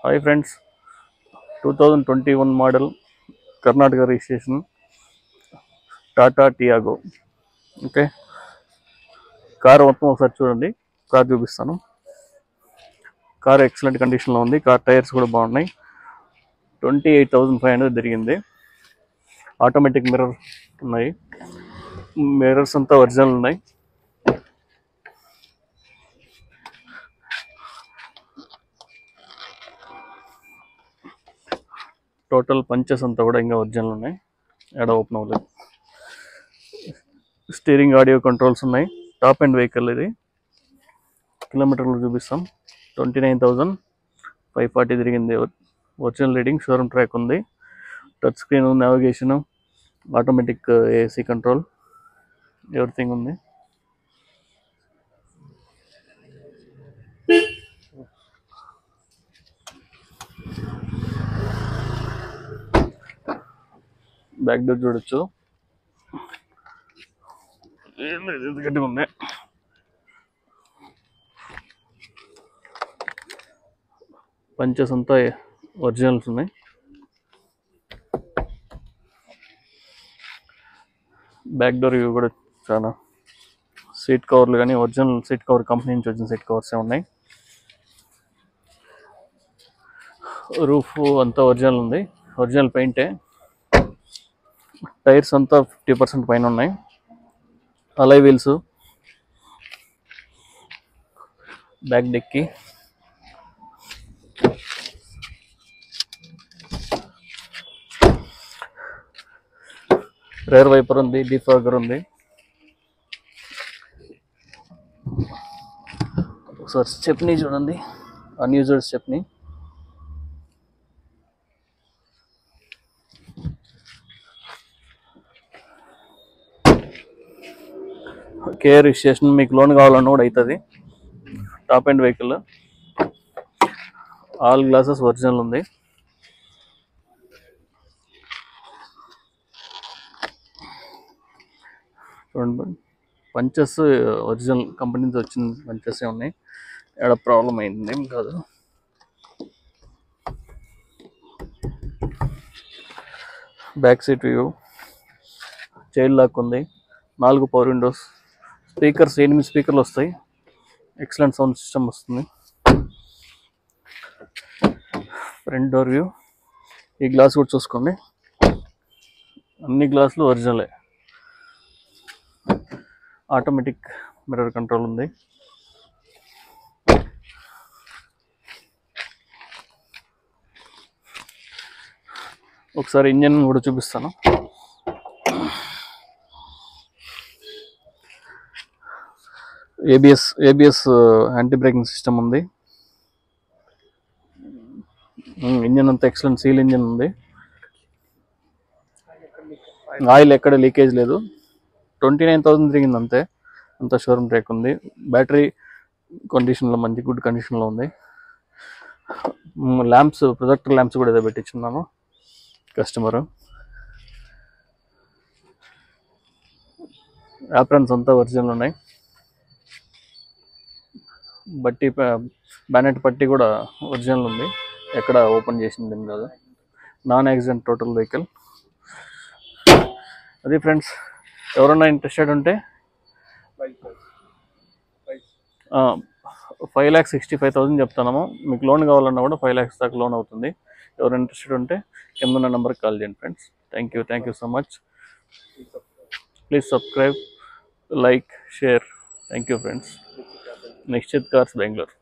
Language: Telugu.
Hi friends, 2021 model Karnataka registration Tata Tiago. Okay, car మొత్తం ఒకసారి చూడండి. కార్ చూపిస్తాను. కార్ ఎక్సలెంట్ కండిషన్లో ఉంది. కార్ టైర్స్ కూడా బాగున్నాయి. 28,500 తిరిగింది. ఆటోమేటిక్ మిర్రర్ ఉన్నాయి. మిర్రర్స్ అంతా ఒరిజినల్ ఉన్నాయి. టోటల్ పంచెస్ అంతా కూడా ఇంకా ఒరిజినల్ ఉన్నాయి. ఎడ ఓపెన్ అవ్వలేదు. స్టీరింగ్ ఆడియో కంట్రోల్స్ ఉన్నాయి. టాప్ అండ్ వెహికల్ ఇది. కిలోమీటర్లు చూపిస్తాం. 29,540 తిరిగింది. Original reading. షోరూమ్ ట్రాక్ ఉంది. Touch screen, navigation, automatic AC control, everything ఉంది. బ్యాక్ డోర్ చూడొచ్చు. గట్టిగా ఉంది. పంచెస్ అంతా ఒరిజినల్స్ ఉన్నాయి. బ్యాక్ డోర్ ఇవి కూడా చాలా సీట్ కవర్లు కానీ ఒరిజినల్ సీట్ కవర్, కంపెనీ నుంచి వచ్చిన సీట్ కవర్సే ఉన్నాయి. రూఫ్ అంతా ఒరిజినల్ ఉంది. ఒరిజినల్ పెయింటే. టైర్స్ అంతా 50% పైన ఉన్నాయి. అలాయ్ వీల్స్, బ్యాక్ డెక్కి, రేర్ వైపర్ ఉంది, డిఫాగర్ ఉంది. ఒకసారి స్టెప్నీ చూడండి, అన్యూజ్డ్ స్టెప్నీ. కేర్ రిజిస్ట్రేషన్ మీకు లోన్ కావాలన్నా కూడా అవుతుంది. Top and vehicle. All glasses original ఉంది. చూడండి, పంచెస్ ఒరిజినల్ కంపెనీ నుంచి వచ్చిన పంచెస్ ఉన్నాయి. ఎక్కడ ప్రాబ్లం అయింది ఏం కాదు. Back seat view, child lock ఉంది. 4 పవర్ విండోస్, స్పీకర్స్ 8 స్పీకర్లు వస్తాయి. ఎక్సలెంట్ సౌండ్ సిస్టమ్ వస్తుంది. Front door view. ఈ గ్లాస్ కూడా చూసుకోండి, అన్ని గ్లాసులు ఒరిజినలే. ఆటోమేటిక్ మిర్రర్ కంట్రోల్ ఉంది. ఒకసారి ఇంజన్ కూడా చూపిస్తాను. ఏబిఎస్ యాంటీ బ్రేకింగ్ సిస్టమ్ ఉంది. ఇంజన్ అంతా ఎక్సలెంట్ సీల్ ఇంజన్ ఉంది. ఆయిల్ ఎక్కడ లీకేజ్ లేదు. 29,000 తిరిగింది అంతే. అంత షోరూమ్ ట్రాక్ ఉంది. బ్యాటరీ కండిషన్లో మంచి గుడ్ కండిషన్లో ఉంది. ల్యాంప్స్, ప్రొజెక్టర్ ల్యాంప్స్ కూడా ఏదో పెట్టించున్నాను కస్టమరు. యాప్రన్స్ అంతా ఒరిజినల్ ఉన్నాయి. బట్టి బ్యానెట్ పట్టి కూడా ఒరిజినల్ ఉంది. ఎక్కడ ఓపెన్ చేసింది ఏం కాదు. Non accident total vehicle. అది ఫ్రెండ్స్, ఎవరన్నా ఇంట్రెస్టెడ్ ఉంటే 5,65,000 చెప్తున్నాము. మీకు లోన్ కావాలన్నా కూడా 5 lakhs దాకా లోన్ అవుతుంది. ఎవరు ఇంట్రెస్టెడ్ ఉంటే కింద ఉన్న నెంబర్కి కాల్ చేయండి friends. Thank you so much. Please subscribe, like, share. Thank you friends. Nischit cars, Bengaluru.